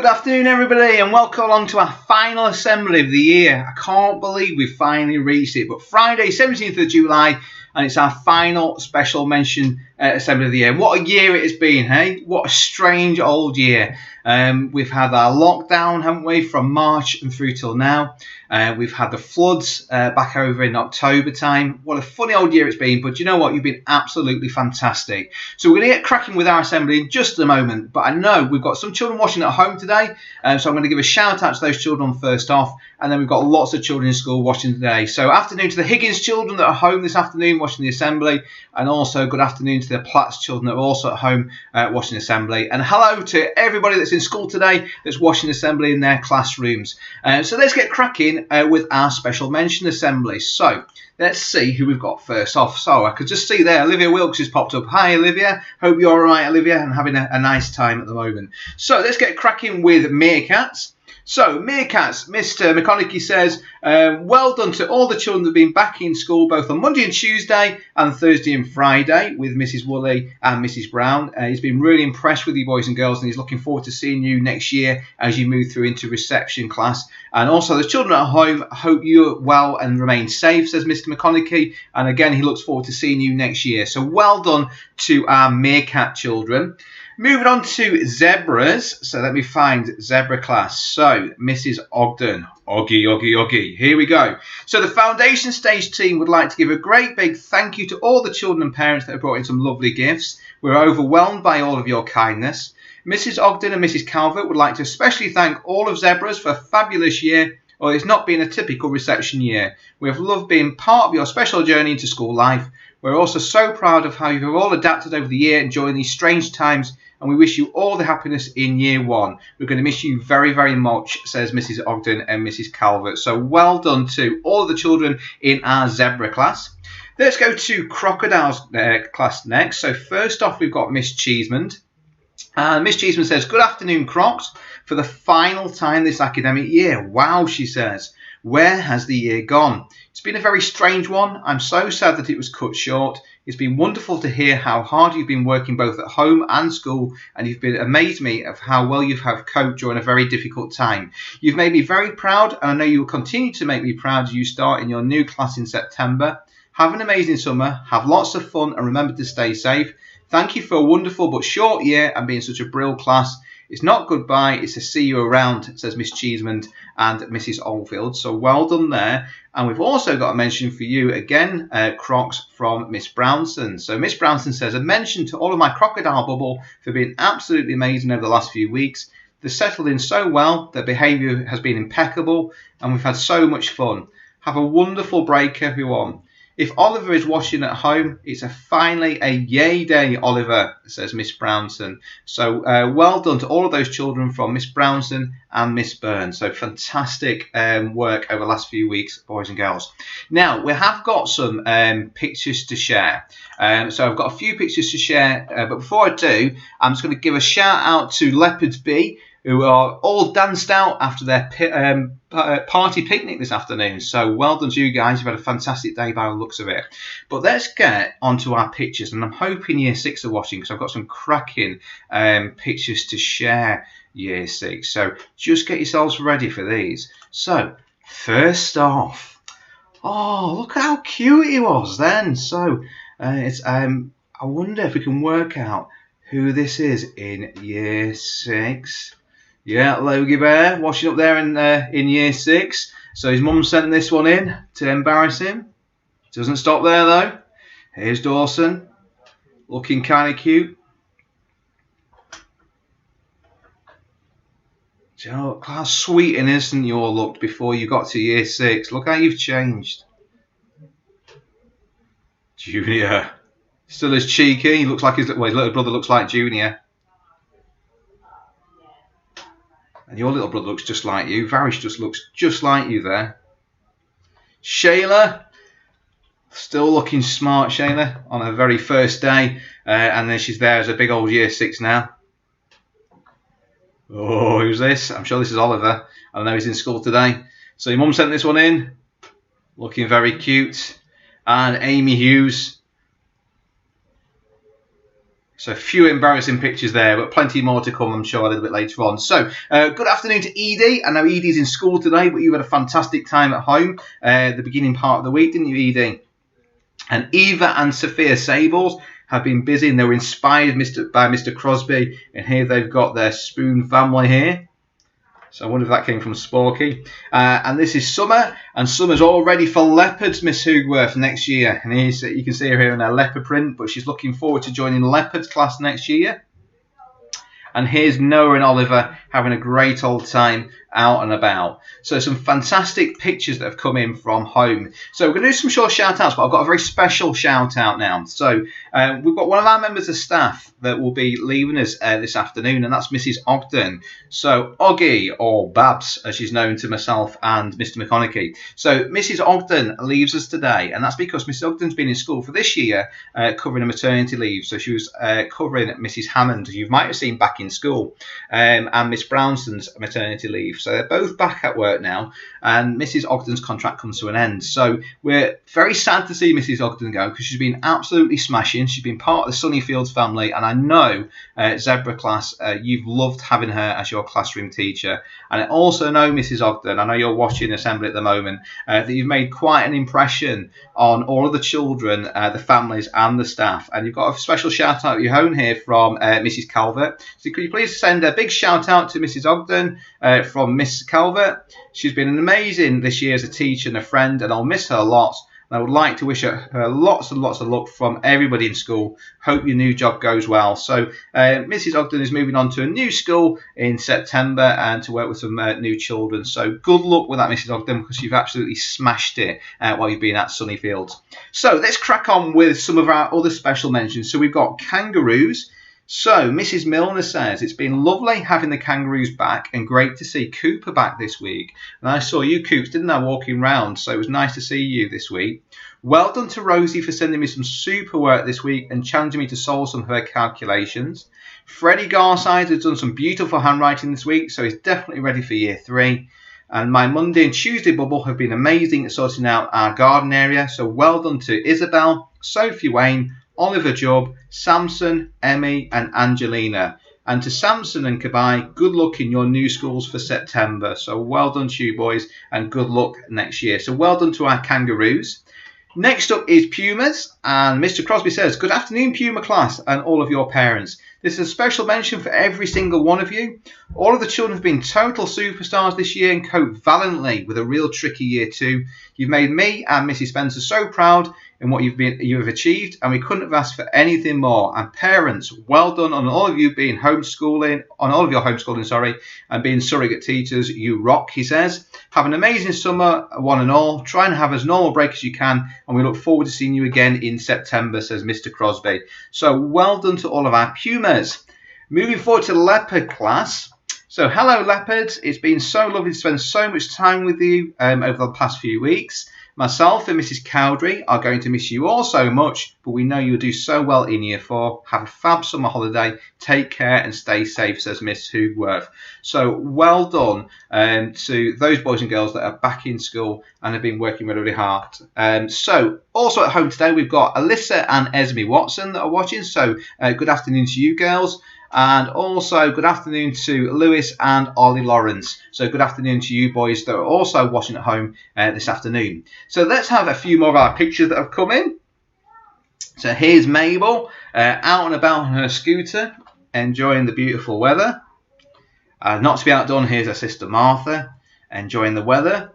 Good afternoon, everybody, and welcome along to our final assembly of the year. I can't believe we finally reached it, but Friday, 17th of July, and it's our final special mention assembly of the year. What a year it has been, hey? What a strange old year. We've had our lockdown, haven't we, from March and through till now. We've had the floods back over in October time. What a funny old year it's been, but you know what? You've been absolutely fantastic. So we're going to get cracking with our assembly in just a moment, but I know we've got some children watching at home today, so I'm going to give a shout out to those children first off, and then we've got lots of children in school watching today. So afternoon to the Higgins children that are home this afternoon watching the assembly, and also good afternoon to the Platts children that are also at home watching the assembly. And hello to everybody that's in school today that's watching the assembly in their classrooms. So let's get cracking with our special mention assembly. So let's see who we've got first off. So I could just see there, Olivia Wilkes has popped up. Hi, Olivia. Hope you're all right, Olivia, and having a nice time at the moment. So let's get cracking with Meerkats. So, Meerkats, Mr. McConaughey says, well done to all the children that have been back in school both on Monday and Tuesday and Thursday and Friday with Mrs. Woolley and Mrs. Brown. He's been really impressed with you boys and girls, and he's looking forward to seeing you next year as you move through into reception class. And also, the children at home, hope you're well and remain safe, says Mr. McConaughey. And again, he looks forward to seeing you next year. So, well done to our Meerkat children. Moving on to zebras. So let me find zebra class. So Mrs. Ogden. Oggy. Here we go. So the foundation stage team would like to give a great big thank you to all the children and parents that have brought in some lovely gifts. We're overwhelmed by all of your kindness. Mrs. Ogden and Mrs. Calvert would like to especially thank all of Zebras for a fabulous year. Or it's not been a typical reception year. We have loved being part of your special journey into school life. We're also so proud of how you've all adapted over the year during these strange times, and we wish you all the happiness in year one. We're going to miss you very, very much, says Mrs. Ogden and Mrs. Calvert. So well done to all of the children in our zebra class. Let's go to crocodiles class next. So first off, we've got Miss Cheesemond. Miss Cheesemond says, good afternoon, Crocs, for the final time this academic year. Wow, she says. Where has the year gone? It's been a very strange one. I'm so sad that it was cut short. It's been wonderful to hear how hard you've been working both at home and school, and you've been amazed me of how well you have coped during a very difficult time. You've made me very proud, and I know you will continue to make me proud as you start in your new class in September. Have an amazing summer, have lots of fun, and remember to stay safe. Thank you for a wonderful but short year and being such a brilliant class. It's not goodbye, it's a see you around, says Miss Cheesemond and Mrs. Oldfield. So well done there. And we've also got a mention for you again, Crocs, from Miss Brownson. So Miss Brownson says, a mention to all of my crocodile bubble for being absolutely amazing over the last few weeks. They've settled in so well, their behaviour has been impeccable, and we've had so much fun. Have a wonderful break, everyone. If Oliver is watching at home, it's finally a yay day, Oliver, says Miss Brownson. So well done to all of those children from Miss Brownson and Miss Byrne. So fantastic work over the last few weeks, boys and girls. Now, we have got some pictures to share. So I've got a few pictures to share. But before I do, I'm just going to give a shout out to Leopards B, who are all danced out after their party picnic this afternoon. So well done to you guys. You've had a fantastic day by the looks of it. But let's get onto our pictures. And I'm hoping Year 6 are watching because I've got some cracking pictures to share, Year 6. So just get yourselves ready for these. So first off, oh, look how cute he was then. So I wonder if we can work out who this is in Year 6. Yeah, Logie Bear, washing up there in Year 6. So his mum sent this one in to embarrass him. Doesn't stop there, though. Here's Dawson, looking kind of cute. Do you know, look how sweet and innocent you all looked before you got to Year 6. Look how you've changed. Junior. Still as cheeky. He looks like his little brother looks like Junior. And your little brother looks just like you. Varish just looks just like you there. Shayla, still looking smart, Shayla, on her very first day. And then she's there as a big old Year 6 now. Oh, who's this? I'm sure this is Oliver. I know he's in school today. So your mum sent this one in. Looking very cute. And Amy Hughes. So a few embarrassing pictures there, but plenty more to come, I'm sure, a little bit later on. So good afternoon to Edie. I know Edie's in school today, but you had a fantastic time at home the beginning part of the week, didn't you, Edie? And Eva and Sophia Sables have been busy, and they were inspired by Mr. Crosby. And here they've got their spoon family here. So I wonder if that came from Sporky. And this is Summer, and Summer's all ready for leopards, Miss Hoogworth, next year. And here's, you can see her here in her leopard print, but she's looking forward to joining leopards class next year. And here's Noah and Oliver having a great old time out and about. So some fantastic pictures that have come in from home. So we're going to do some short shout outs, but I've got a very special shout out now. So we've got one of our members of staff that will be leaving us this afternoon, and that's Mrs. Ogden. So Oggy, or Babs, as she's known to myself and Mr. McConaughey. So Mrs. Ogden leaves us today, and that's because Mrs. Ogden's been in school for this year covering a maternity leave. So she was covering Mrs. Hammond, who you might have seen back in school, and Miss Brownson's maternity leave. So they're both back at work now, and Mrs. Ogden's contract comes to an end. So we're very sad to see Mrs. Ogden go, because she's been absolutely smashing. She's been part of the Sunnyfields family, and I know Zebra class, you've loved having her as your classroom teacher. And I also know, Mrs. Ogden, I know you're watching Assembly at the moment, that you've made quite an impression on all of the children, the families and the staff. And you've got a special shout out at your own here from Mrs. Calvert. So could you please send a big shout out to Mrs. Ogden from Miss Calvert. She's been amazing this year as a teacher and a friend, and I'll miss her lots. And I would like to wish her lots and lots of luck from everybody in school. Hope your new job goes well. So Mrs. Ogden is moving on to a new school in September and to work with some new children. So good luck with that, Mrs. Ogden, because you've absolutely smashed it while you've been at Sunnyfields. So let's crack on with some of our other special mentions. So we've got kangaroos. So Mrs. Milner says, it's been lovely having the kangaroos back and great to see Cooper back this week. And I saw you, Coops, didn't I, walking round? So it was nice to see you this week. Well done to Rosie for sending me some super work this week and challenging me to solve some of her calculations. Freddie Garside has done some beautiful handwriting this week, so he's definitely ready for year 3. And my Monday and Tuesday bubble have been amazing at sorting out our garden area. So well done to Isabel, Sophie Wayne, Oliver Jubb, Samson, Emmy and Angelina. And to Samson and Kabai, good luck in your new schools for September. So well done to you boys and good luck next year. So well done to our kangaroos. Next up is Pumas, and Mr. Crosby says, good afternoon Puma class and all of your parents. This is a special mention for every single one of you. All of the children have been total superstars this year and coped valiantly with a real tricky year 2. You've made me and Mrs. Spencer so proud in what you have achieved, and we couldn't have asked for anything more. And parents, well done on all of you being homeschooling, and being surrogate teachers. You rock, he says. Have an amazing summer, one and all. Try and have as normal break as you can, and we look forward to seeing you again in September, says Mr. Crosby. So well done to all of our Pumas. Moving forward to Leopard class. So hello Leopards, it's been so lovely to spend so much time with you over the past few weeks. Myself and Mrs. Cowdery are going to miss you all so much, but we know you'll do so well in year 4. Have a fab summer holiday, take care and stay safe, says Miss Hoogworth. So well done to those boys and girls that are back in school and have been working really, really hard. So also at home today we've got Alyssa and Esme Watson that are watching, so good afternoon to you girls. And also good afternoon to Lewis and Ollie Lawrence. So good afternoon to you boys that are also watching at home this afternoon. So let's have a few more of our pictures that have come in. So here's Mabel out and about on her scooter, enjoying the beautiful weather. Not to be outdone, here's her sister Martha, enjoying the weather.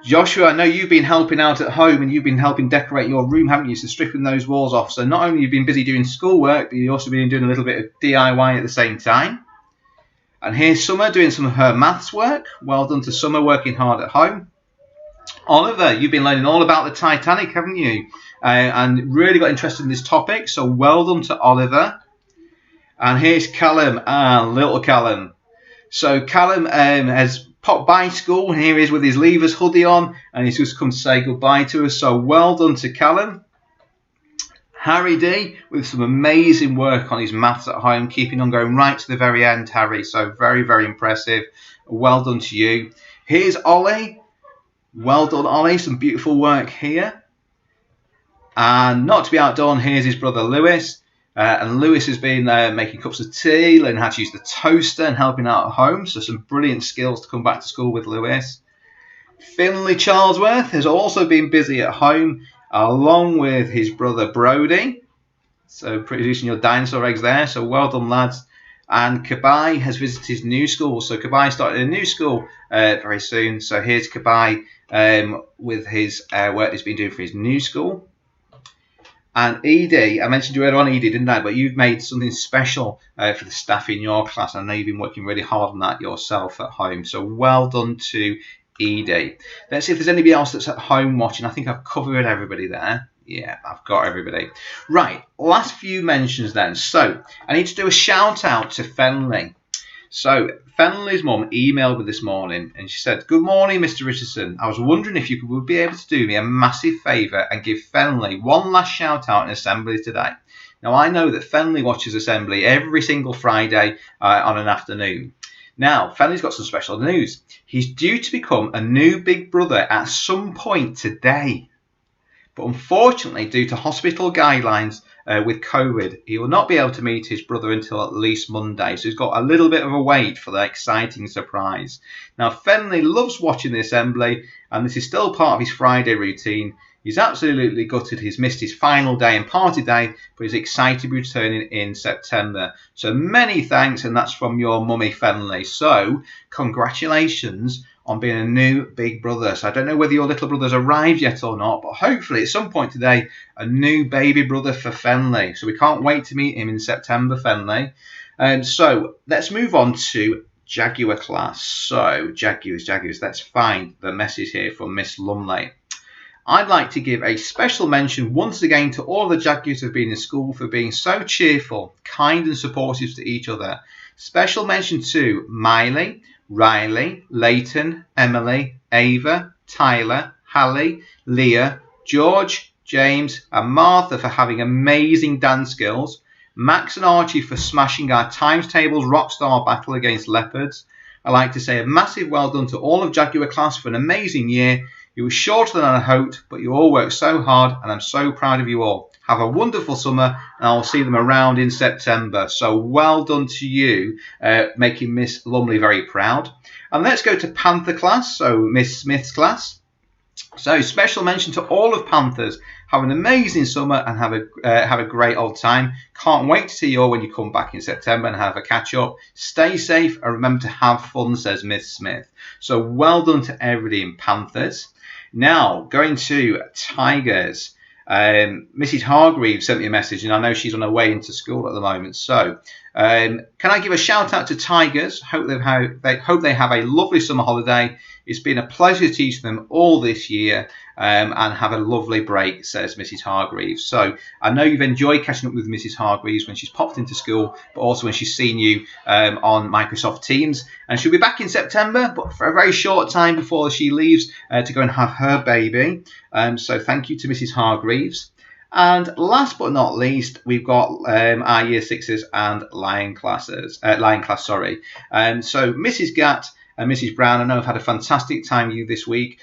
Joshua, I know you've been helping out at home and you've been helping decorate your room, haven't you? So stripping those walls off. So not only have you been busy doing schoolwork, but you've also been doing a little bit of DIY at the same time. And here's Summer doing some of her maths work. Well done to Summer, working hard at home. Oliver, you've been learning all about the Titanic, haven't you? And really got interested in this topic. So well done to Oliver. And here's Callum, little Callum. So Callum has popped by school, and here he is with his Leavers hoodie on, and he's just come to say goodbye to us. So well done to Callum. Harry D with some amazing work on his maths at home, keeping on going right to the very end, Harry. So very, very impressive. Well done to you. Here's Ollie. Well done, Ollie. Some beautiful work here. And not to be outdone, here's his brother Lewis. And Lewis has been making cups of tea, learning how to use the toaster and helping out at home. So some brilliant skills to come back to school with Lewis. Finley Charlesworth has also been busy at home, along with his brother Brody. So producing your dinosaur eggs there. So well done, lads. And Kabai has visited his new school. So Kabai started a new school very soon. So here's Kabai with his work he's been doing for his new school. And Edie, I mentioned you earlier on, Edie, didn't I? But you've made something special for the staff in your class. I know you've been working really hard on that yourself at home. So well done to Edie. Let's see if there's anybody else that's at home watching. I think I've covered everybody there. Yeah, I've got everybody. Right, last few mentions then. So I need to do a shout out to Fenley. So Fenley's mum emailed me this morning and she said, "Good morning, Mr. Richardson. I was wondering if you would be able to do me a massive favour and give Fenley one last shout out in Assembly today." Now I know that Fenley watches Assembly every single Friday on an afternoon. Now, Fenley's got some special news. He's due to become a new big brother at some point today. But unfortunately, due to hospital guidelines with COVID, he will not be able to meet his brother until at least Monday. So he's got a little bit of a wait for the exciting surprise. Now, Fenley loves watching the Assembly, and this is still part of his Friday routine. He's absolutely gutted he's missed his final day and party day, but he's excited to be returning in September. So many thanks, and that's from your mummy, Fenley. So congratulations on being a new big brother. So I don't know whether your little brother's arrived yet or not, but hopefully at some point today, a new baby brother for Fenley. So we can't wait to meet him in September, Fenley. So let's move on to Jaguar class. So Jaguars, let's find the message here from Miss Lumley. I'd like to give a special mention once again to all the Jaguars who have been in school for being so cheerful, kind and supportive to each other. Special mention to Miley, Riley, Leighton, Emily, Ava, Tyler, Hallie, Leah, George, James and Martha for having amazing dance skills, Max and Archie for smashing our times tables rockstar battle against leopards. I'd like to say a massive well done to all of Jaguar class for an amazing year. It was shorter than I hoped, but you all worked so hard and I'm so proud of you all. Have a wonderful summer and I'll see them around in September. So well done to you, making Miss Lumley very proud. And let's go to Panther class, so Miss Smith's class. So special mention to all of Panthers. Have an amazing summer and have a great old time. Can't wait to see you all when you come back in September and have a catch up. Stay safe and remember to have fun, says Miss Smith. So well done to everybody in Panthers. Now going to Tigers. Mrs. Hargreaves sent me a message, and I know she's on her way into school at the moment. So, can I give a shout out to Tigers? Hope they have a lovely summer holiday. It's been a pleasure to teach them all this year, and have a lovely break, says Mrs. Hargreaves. So, I know you've enjoyed catching up with Mrs. Hargreaves when she's popped into school, but also when she's seen you on Microsoft Teams. And she'll be back in September, but for a very short time before she leaves to go and have her baby. So thank you to Mrs. Hargreaves. And last but not least, we've got our Year 6s and Lion class, So Mrs. Gatt and Mrs. Brown, I know have had a fantastic time with you this week,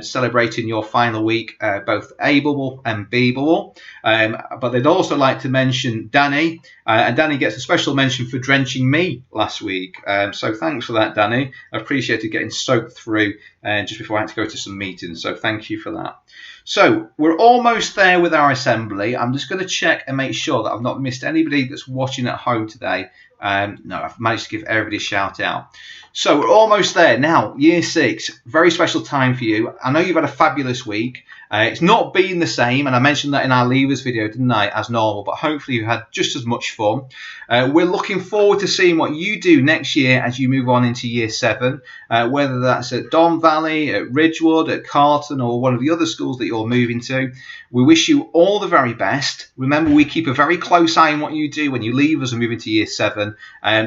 celebrating your final week, both able and beable. But they'd also like to mention Danny, and Danny gets a special mention for drenching me last week. So thanks for that, Danny. I appreciated getting soaked through just before I had to go to some meetings. So thank you for that. So we're almost there with our assembly. I'm just going to check and make sure that I've not missed anybody that's watching at home today. No, I've managed to give everybody a shout out. So we're almost there. Now, Year 6, very special time for you. I know you've had a fabulous week. It's not been the same, and I mentioned that in our Leavers video, didn't I, as normal, but hopefully you had just as much fun. We're looking forward to seeing what you do next year as you move on into Year 7, whether that's at Don Valley, at Ridgewood, at Carlton, or one of the other schools that you're moving to. We wish you all the very best. Remember, we keep a very close eye on what you do when you leave us and move into Year 7,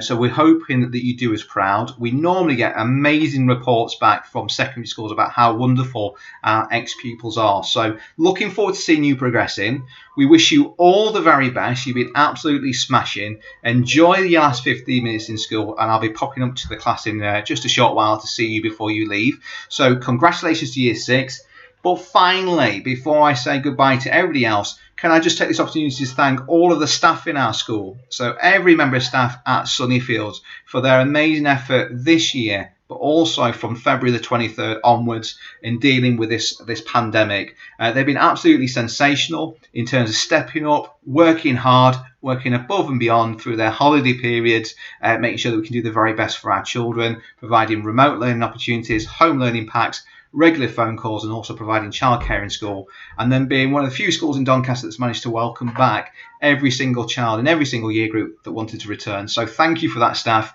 so we're hoping that you do us proud. We normally get amazing reports back from secondary schools about how wonderful our ex-pupils are. So looking forward to seeing you progressing. We wish you all the very best. You've been absolutely smashing. Enjoy your last 15 minutes in school, and I'll be popping up to the class in just a short while to see you before you leave. So congratulations to Year 6. But finally, before I say goodbye to everybody else, can I just take this opportunity to thank all of the staff in our school, so every member of staff at Sunnyfields, for their amazing effort this year, but also from February the 23rd onwards in dealing with this pandemic. They've been absolutely sensational in terms of stepping up, working hard, working above and beyond through their holiday periods, making sure that we can do the very best for our children, providing remote learning opportunities, home learning packs, regular phone calls, and also providing childcare in school, and then being one of the few schools in Doncaster that's managed to welcome back every single child in every single year group that wanted to return. So thank you for that, staff.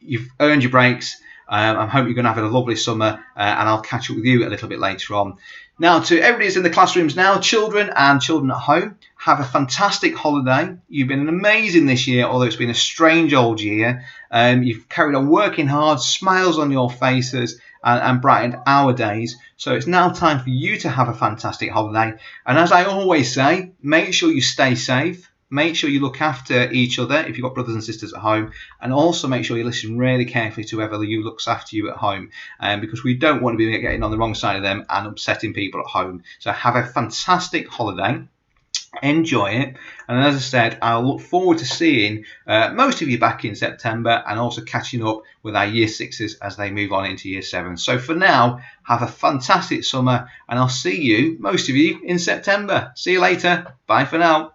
You've earned your breaks. I hope you're going to have a lovely summer, and I'll catch up with you a little bit later on. Now, to everybody who's in the classrooms now, children and children at home, have a fantastic holiday. You've been amazing this year, although it's been a strange old year. You've carried on working hard, smiles on your faces, and brightened our days. So it's now time for you to have a fantastic holiday. And as I always say, make sure you stay safe. Make sure you look after each other if you've got brothers and sisters at home, and also make sure you listen really carefully to whoever you looks after you at home, because we don't want to be getting on the wrong side of them and upsetting people at home. So have a fantastic holiday. Enjoy it, and as I said, I'll look forward to seeing most of you back in September, and also catching up with our year sixes as they move on into year 7. So for now, have a fantastic summer, and I'll see you, most of you, in September. See you later. Bye for now.